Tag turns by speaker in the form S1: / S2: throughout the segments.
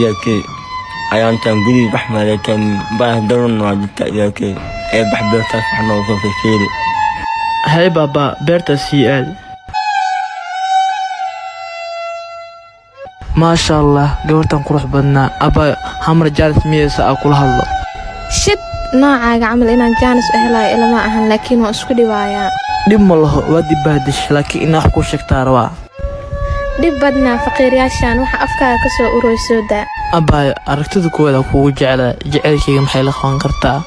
S1: ياكي ayaan tan guri baxmaleekan baa daran waajibta yaakay ee baxbeerta waxna oo soo fikiray
S2: hay baba beerta siyaal ما شاء الله gabartan qurux badna aba hamar jaalis miyaysa kula hadlo
S3: shit nooca camal inaan jaanis helay ilama ahan laakiin waa isku dhiwaaya
S2: dib ma laho waa dibaadish laakiin inaad ku sheegtaa rabaa
S3: dib badna faqiiryaashan waxa afkaaga ka soo ururaysoda
S2: aba aragtida kooda kugu jecelkayga maxay la qaban kartaa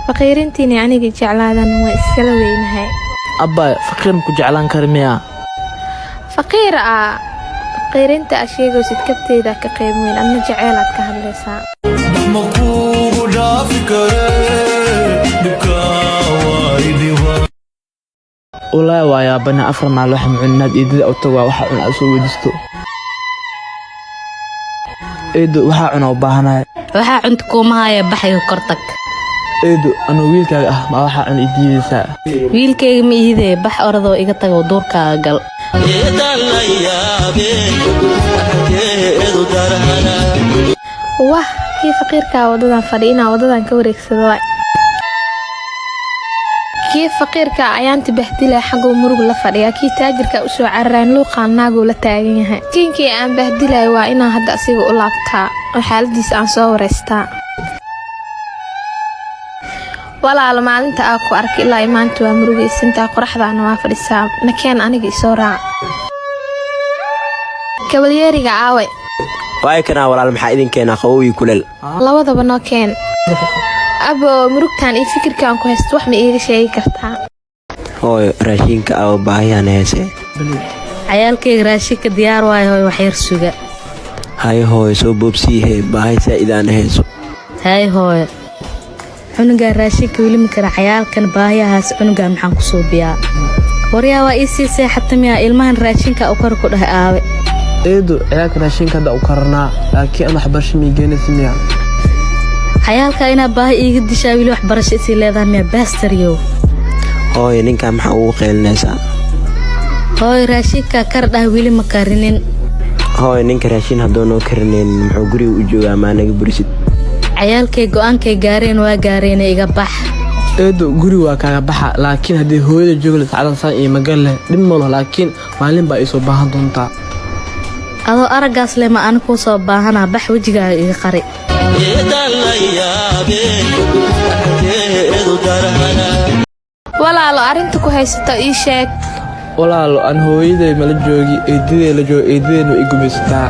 S3: faqiirintiina aniga jeclaadan waa iskala weynahay
S2: aba faqiir ku jeclaan karmiya
S3: faqiirinta asheego sidkabteeda ka qayb weyn ama jeceelaad ka hadlaysaa
S2: والله ويا بنا أفر مع لحم عناد إيدي أو توا وحا عنا أسوي دستو إيدو وحا عنا وباهنا
S4: وحا عندكم هاي بحي كرتك
S2: إيدو أنا ويلك ما وحا عن إيدي سا
S4: ويلك ميدي بح أرضو إيقتك ودورك أقل
S3: واه كيف فقيرك وددان فدينا وددان كوريك سدواي كيف فقيرك ayaanti bahdilay xagu murug la fadhiya ki taajirka u soo carraan luuqan naagu la taagan yahay kinkii aan bahdilay waa inaan hadda asiga u laabtaa oo xaaladiisa aan soo wareystaa walaal maalinta aan ku arkay ilaa maanta waa murugaysantaa qoraxdaana waa fadhisaa nakeen aniga isoo raac kabalyeeriga aawe
S5: waay kana walaal maxaa idin keenaa qawowi kuleel
S3: labadaba noo keen abo murugtaan iyo fikirkaan ku haysto wax ma iiga sheegi kartaa
S5: hooyo raashinka aw baahiyaan heese
S4: cayaalkayga raashinka diyaar waayo hooyo wax yar suga
S5: hay hooyo soo boobsiihe baahi saa'idaan heeso
S4: hay hooyo cunuga raashinka weli ma kara cayaalkan baahiyahaas cunuga maxaan ku soo biyaa waryaa waa ii sii seexata miyaa ilmahan raashinka u kor ku dhahay aawe
S2: eedo ciyaalka raashinka hadda u karnaa laakiin aan waxbarasho miigeynaysa miyaa
S4: cayaalka inaa baahi iiga dishaa weli waxbarasho isii leedahay miyaa baastaryow
S5: hooyo ninkaa maxaa ugu qeylinaysaa
S4: hooyo raashinka kar dhah weli ma karinin
S5: hooyo ninka raashin haddoo noo karinayn muxuu guriga u joogaa maa naga burisid
S4: cayaalkay go'aankay gaareen waa gaareen iga bax
S2: eedo guri waa kaaga baxa laakiin haddii hooyada joogla sacdan saan iyo magal leh dhib malo laakiin maalin baa isoo baahan doontaa
S4: adoo aragaas leh ma aan ku soo baahanaa bax wajigaaga iga qari
S3: walaalo arinta ku haysato ii sheeg
S2: walaalo aan hooyaday mala joogi eedadee la joogo eedadeenu i gumaysataa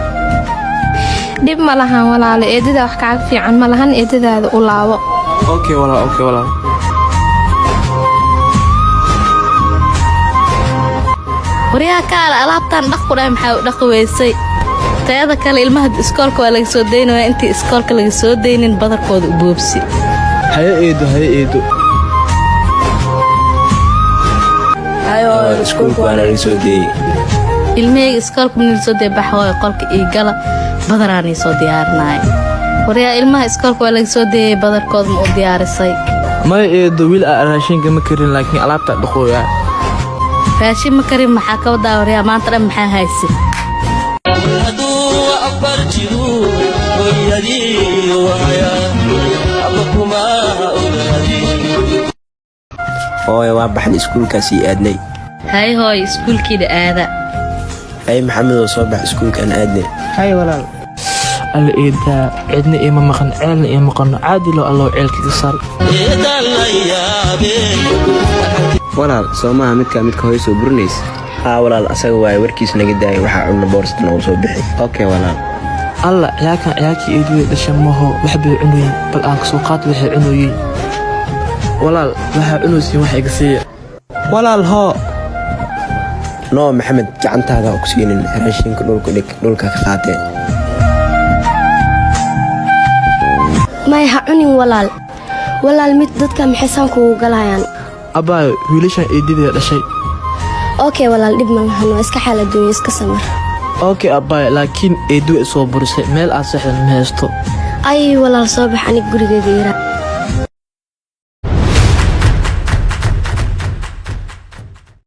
S3: dhib ma lahan walaalo eedada wax kaaga fiican ma lahan eedadaada u laabo
S2: okay walaal
S4: waryaa kaala alaabtaan dhaq ku dhahay maxaa u dhaqi weysay tayada kale ilmaha iskoolka waa laga soo daynaya intii iskoolka laga soo daynin badarkooda u boobsi
S2: haye eedo
S5: iskuulka waana laga soo deeyey
S4: ilmahayga iskoolka manila soo dee baxa waayo qolka ii gala badaraanii soo diyaarinaya waryaa ilmaha iskoolka waa laga soo deeyay badarkooda ma u diyaarisay
S2: maya eedo wiil raashinka ma karin laakiin alaabtaa dhaqooyaa
S4: raashin ma karin maxaa ka wadaa waryaa maanta dhan maxaa haysi
S5: hooyo waa baxan iskuulkaasii aadnay
S4: hay hooyo iskuulkiida aada
S5: hay maxamedoo soo bax iskuulkaan aadnay
S2: hay walaal alla eedaa cidna ima maqan ceelna ima maqano caadilo allow ceelkiga sar
S5: walaal soomaha midka hooyo soo burinaysa haa walaal asaga waaye warkiis naga daayay waxaa cunna boorsata noogu soo bixi okay walaal
S2: alla ciyaalkii eedada dhasha maho waxbay cunoyin bal aan kasoo qaad waxay cunoyin walaal waxaa cunaysiin wax iga siiya walaal hoo
S5: noo maxamed gacantaada ha ku siinin raashinka dhulka dhig dhulka ka qaatee
S6: may ha cunin walaal mid dadka maxaysan kugu galayaan
S2: abaayo wiilashan eedadee dhashay
S6: okay walaal dhib ma lahan waa iska xaaladuuyo iska samar
S2: okay abaayo laakiin eedo isoo burisay meel aan seexdan ma haysto
S6: ay walaal soo bax anig gurigeyga yara